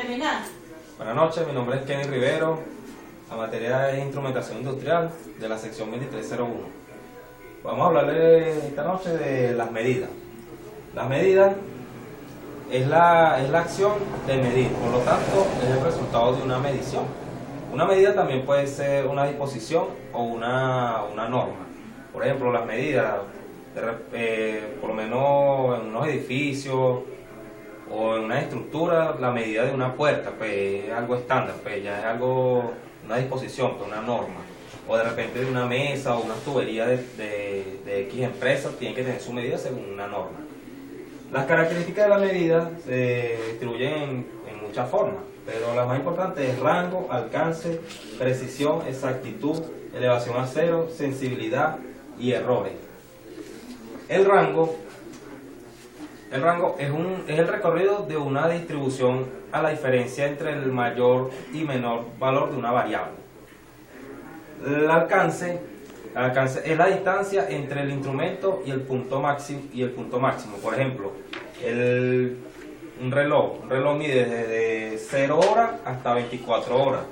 terminar. Buenas noches, mi nombre es Kenny Rivero, la materia es instrumentación industrial de la sección 2301. Vamos a hablarle esta noche de las medidas. Las medidas es la acción de medir, por lo tanto es el resultado de una medición. Una medida también puede ser una disposición o una norma. Por ejemplo, las medidas, por lo menos en unos edificios o en una estructura, la medida de una puerta pues es algo estándar, pues ya es algo, una disposición, pues una norma. O de repente de una mesa o una tubería de X empresa tiene que tener su medida según una norma. Las características de la medida se distribuyen en muchas formas, pero la más importante es rango, alcance, precisión, exactitud, elevación a cero, sensibilidad y errores. El rango es el recorrido de una distribución a la diferencia entre el mayor y menor valor de una variable. El alcance es la distancia entre el instrumento y el punto máximo. Por ejemplo, un reloj mide desde 0 horas hasta 24 horas.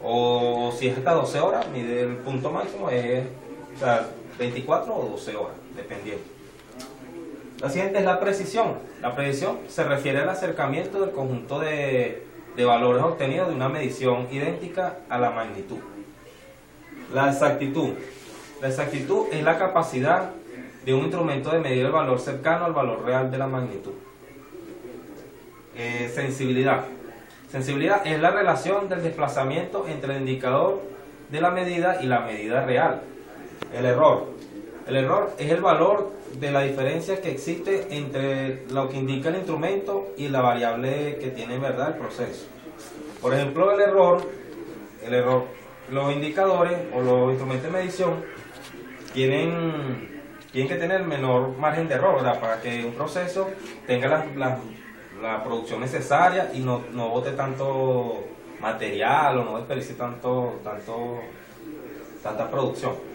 O si es hasta 12 horas, mide el punto máximo, o sea, 24 o 12 horas, dependiendo. La siguiente es la precisión. La precisión se refiere al acercamiento del conjunto de valores obtenidos de una medición idéntica a la magnitud. La exactitud. La exactitud es la capacidad de un instrumento de medir el valor cercano al valor real de la magnitud. Sensibilidad. Sensibilidad es la relación del desplazamiento entre el indicador de la medida y la medida real. El error. El error es el valor de la diferencia que existe entre lo que indica el instrumento y la variable que tiene en verdad el proceso. Por ejemplo, el error, los indicadores o los instrumentos de medición tienen que tener el menor margen de error, ¿verdad? Para que un proceso tenga la producción necesaria y no bote tanto material o no desperdicie tanta producción.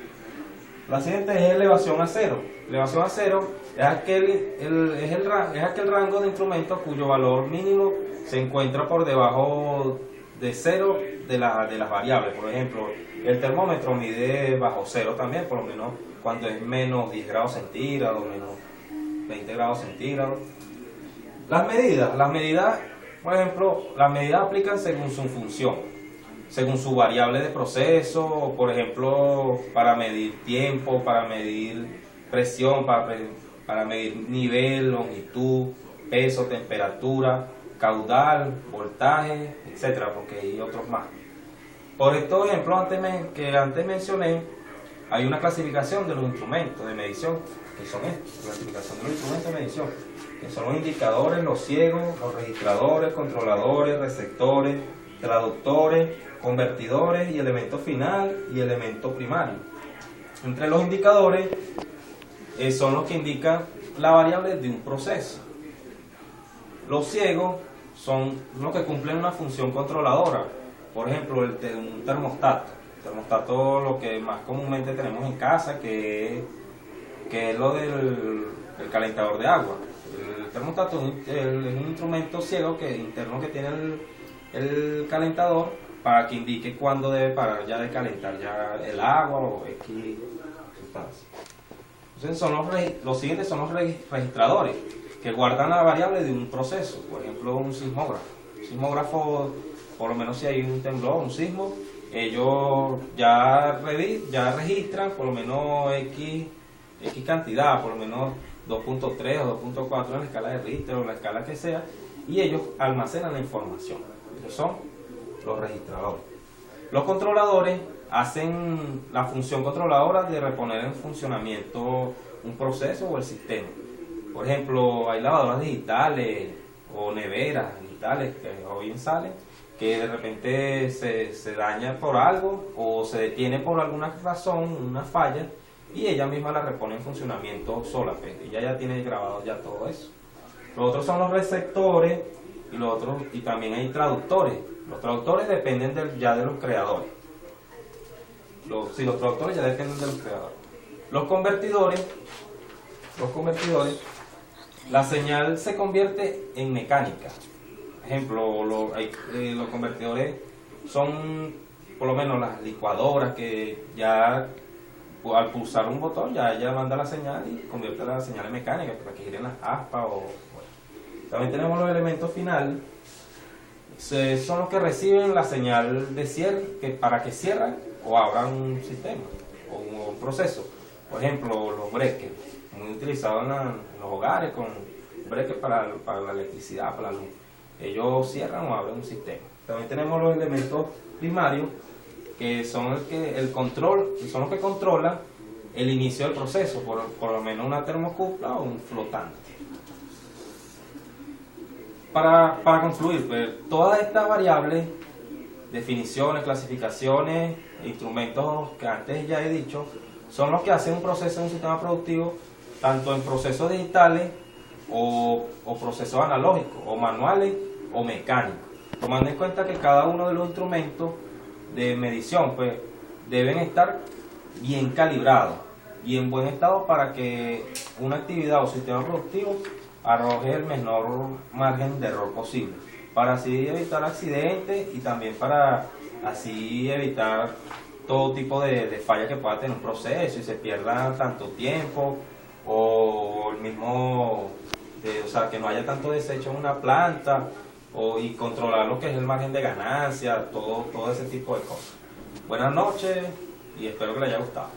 La siguiente es elevación a cero. Elevación a cero es aquel rango de instrumentos cuyo valor mínimo se encuentra por debajo de cero de las variables. Por ejemplo, el termómetro mide bajo cero también, por lo menos cuando es menos 10 grados centígrados, menos 20 grados centígrados. Las medidas, por ejemplo, las medidas aplican según su función, según su variable de proceso, por ejemplo, para medir tiempo, para medir presión, para medir nivel, longitud, peso, temperatura, caudal, voltaje, etcétera, porque hay otros más. Por estos ejemplos que antes mencioné, hay una clasificación de los instrumentos de medición, que son estos, clasificación de los instrumentos de medición, que son los indicadores, los ciegos, los registradores, controladores, receptores, traductores, convertidores y elemento final y elemento primario. Entre los indicadores son los que indican la variable de un proceso. Los ciegos son los que cumplen una función controladora. Por ejemplo, un termostato. El termostato, lo que más comúnmente tenemos en casa, que es lo del calentador de agua. El termostato es un instrumento ciego interno que tiene el calentador para que indique cuándo debe parar ya de calentar ya el agua o X sustancia. Entonces los siguientes son los registradores, que guardan la variable de un proceso. Por ejemplo, un sismógrafo. Un sismógrafo, por lo menos si hay un temblor, un sismo, ellos ya registran por lo menos X cantidad, por lo menos 2.3 o 2.4 en la escala de Richter o la escala que sea, y ellos almacenan la información. Ellos son los registradores. Los controladores hacen la función controladora de reponer en funcionamiento un proceso o el sistema. Por ejemplo, hay lavadoras digitales o neveras digitales que hoy bien salen, que de repente se daña por algo o se detiene por alguna razón, una falla, y ella misma la repone en funcionamiento sola, pues ella ya tiene grabado ya todo eso. Los otros son los receptores y también hay traductores. Los traductores dependen ya de los creadores. Los traductores ya dependen de los creadores. Los convertidores, la señal se convierte en mecánica. ejemplo, los convertidores son por lo menos las licuadoras que ya al pulsar un botón ya manda la señal y convierte la señal en mecánica para que giren las aspas. También tenemos los elementos finales, son los que reciben la señal de cierre para que cierren o abran un sistema o un proceso. Por ejemplo, los breakers, muy utilizados en los hogares, con breakers para la electricidad, para la luz. Ellos cierran o abren un sistema. También tenemos los elementos primarios, que son el control, que son los que controlan el inicio del proceso, por lo menos una termocupla o un flotante. Para concluir, pues, todas estas variables, definiciones, clasificaciones, instrumentos que antes ya he dicho, son los que hacen un proceso en un sistema productivo, tanto en procesos digitales o procesos analógicos, o manuales o mecánicos, tomando en cuenta que cada uno de los instrumentos de medición pues deben estar bien calibrados y en buen estado para que una actividad o sistema productivo arroje el menor margen de error posible, para así evitar accidentes y también para así evitar todo tipo de falla que pueda tener un proceso y se pierda tanto tiempo o el mismo, o sea, que no haya tanto desecho en una planta y controlar lo que es el margen de ganancia, todo ese tipo de cosas. Buenas noches y espero que les haya gustado.